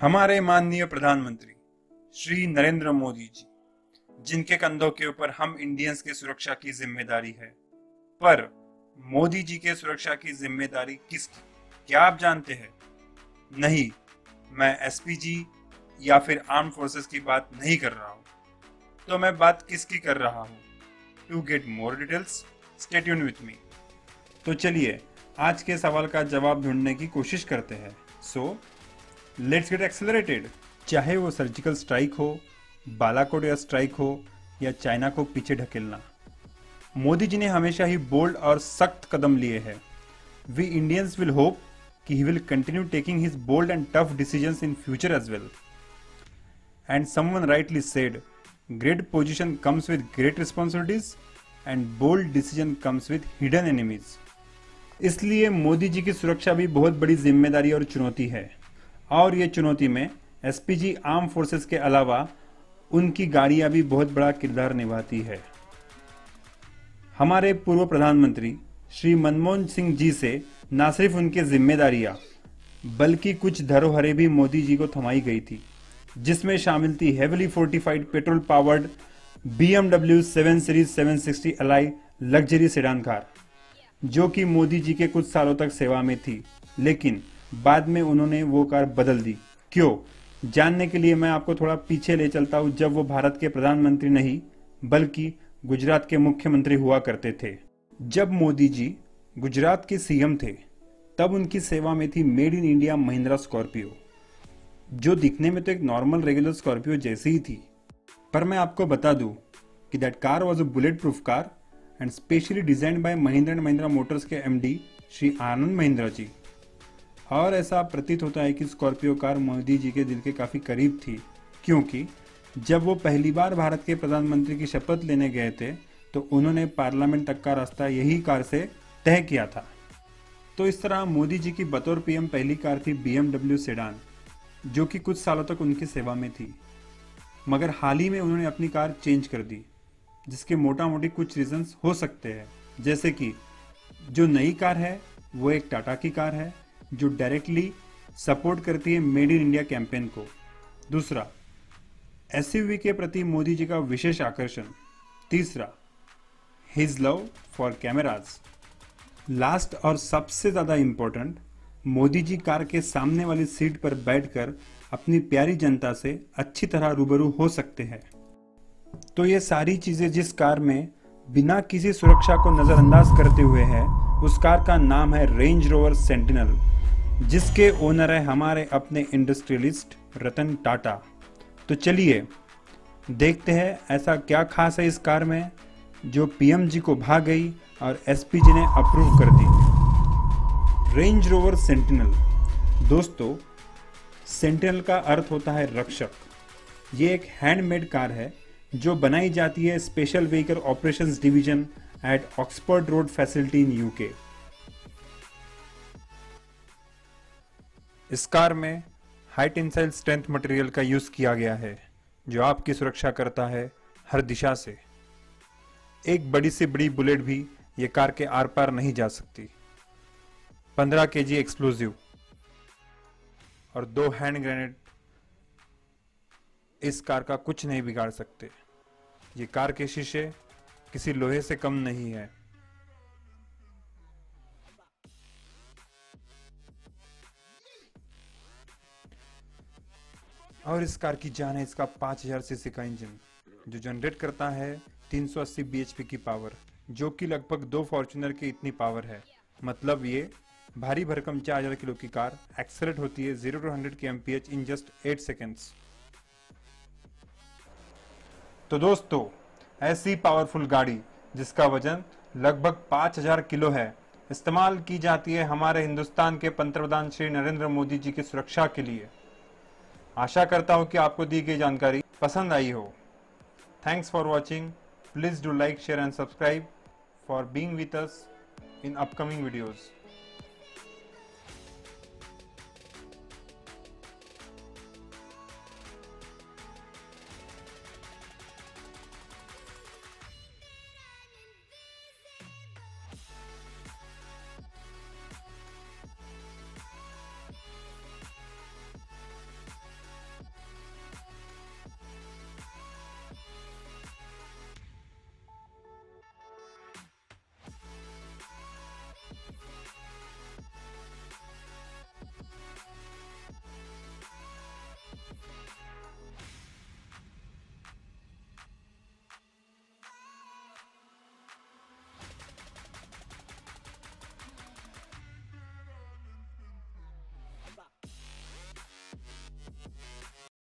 हमारे माननीय प्रधानमंत्री श्री नरेंद्र मोदी जी, जिनके कंधों के ऊपर हम इंडियंस की सुरक्षा की जिम्मेदारी है, पर मोदी जी के सुरक्षा की जिम्मेदारी किसकी, क्या आप जानते हैं? नहीं, मैं एसपीजी या फिर आर्म फोर्सेस की बात नहीं कर रहा हूं। तो मैं बात किसकी कर रहा हूं? To get more details, stay tuned with me. तो चलिए आज के सवाल का जवाब ढूंढने की कोशिश करते हैं। So let's get accelerated. चाहे वो सर्जिकल स्ट्राइक हो, बालाकोट एयर स्ट्राइक हो या चाइना को पीछे ढकेलना, मोदी जी ने हमेशा ही बोल्ड और सख्त कदम लिए हैं। वी इंडियंस विल होप कि he will continue taking his bold and tough decisions in future as well. And someone rightly said, great position comes with great responsibilities and bold decision comes with hidden enemies. इसलिए मोदी जी की सुरक्षा भी बहुत बड़ी जिम्मेदारी और चुनौती है, और ये चुनौती में एसपीजी आर्म फोर्सेस के अलावा उनकी गाड़ियां भी बहुत बड़ा किरदार निभाती है। हमारे पूर्व प्रधानमंत्री श्री मनमोहन सिंह जी से न सिर्फ उनकी जिम्मेदारियां बल्कि कुछ धरोहरें भी मोदी जी को थमाई गई थी, जिसमें शामिल थी heavily fortified petrol powered BMW 7 series 760 LI luxury sedan car, जो कि मोदी जी के कुछ सालों तक सेवा में थी, लेकिन बाद में उन्होंने वो कार बदल दी। क्यों? जानने के लिए मैं आपको थोड़ा पीछे ले चलता हूं, जब वो भारत के प्रधानमंत्री नहीं बल्कि गुजरात के मुख्यमंत्री हुआ करते थे। जब मोदी जी गुजरात के सीएम थे, तब उनकी सेवा में थी made in India Mahindra Scorpio, जो दिखने में तो एक नॉर्मल रेगुलर स्कॉर्पियो जैसी ही थी। पर मैं आपको बता दूं कि that car was a bullet proof car and specially designed bye Mahindra and Mahindra Motors के एमडी श्री आनंद महिंद्रा जी। और ऐसा प्रतीत होता है कि स्कॉर्पियो कार मोदी जी के दिल के काफ़ी करीब थी, क्योंकि जब वो पहली बार भारत के प्रधानमंत्री की शपथ लेने गए थे तो उन्होंने पार्लियामेंट तक का रास्ता यही कार से तय किया था। तो इस तरह मोदी जी की बतौर पीएम पहली कार थी BMW सेडान, जो कि कुछ सालों तक उनकी सेवा में थी, मगर हाल ही में उन्होंने अपनी कार चेंज कर दी, जिसके मोटा मोटी कुछ रीजंस हो सकते हैं, जैसे कि जो नई कार है वो एक टाटा की कार है जो डायरेक्टली सपोर्ट करती है मेड इन इंडिया कैंपेन को। दूसरा, एसयूवी के प्रति मोदी जी का विशेष आकर्षण। तीसरा, his love for cameras. Last और सबसे ज्यादा इंपॉर्टेंट, मोदी जी कार के सामने वाली सीट पर बैठकर अपनी प्यारी जनता से अच्छी तरह रूबरू हो सकते हैं। तो ये सारी चीजें जिस कार में बिना किसी सुरक्षा को नजरअंदाज करते हुए है, उस कार का नाम है रेंज रोवर सेंटिनल, जिसके ओनर है हमारे अपने इंडस्ट्रियलिस्ट रतन टाटा। तो चलिए देखते हैं ऐसा क्या खास है इस कार में जो पीएम जी को भा गई और एसपीजी ने अप्रूव कर दी। Range Rover Sentinel. दोस्तों, सेंटिनल का अर्थ होता है रक्षक। ये एक हैंडमेड कार है जो बनाई जाती है special vehicle operations division at Oxford road facility in UK. इस कार में हाई टेंसाइल स्ट्रेंथ मटेरियल का यूज किया गया है, जो आपकी सुरक्षा करता है हर दिशा से। एक बड़ी से बड़ी बुलेट भी ये कार के आर पार नहीं जा सकती। 15 kg एक्सप्लोजिव और 2 हैंड ग्रेनेड इस कार का कुछ नहीं बिगाड़ सकते। ये कार के शीशे किसी लोहे से कम नहीं है। और इस कार की जान है इसका 5000 सीसी का इंजन, जो जनरेट करता है 380 bhp की पावर, जो कि लगभग 2 फॉर्च्यूनर की इतनी पावर है। मतलब ये भारी भरकम 4000 किलो की कार एक्सेलरेट होती है 0 to 100 kmph in just 8 seconds. तो दोस्तों, ऐसी पावरफुल गाड़ी जिसका वजन लगभग 5000 किलो है, इस्तेमाल की जाती है हमारे हिंदुस्तान के पंतप्रधान श्री नरेंद्र मोदी जी की सुरक्षा के लिए। आशा करता हूं कि आपको दी गई जानकारी पसंद आई हो। Thanks for watching. Please do like, share and subscribe for being with us in upcoming videos.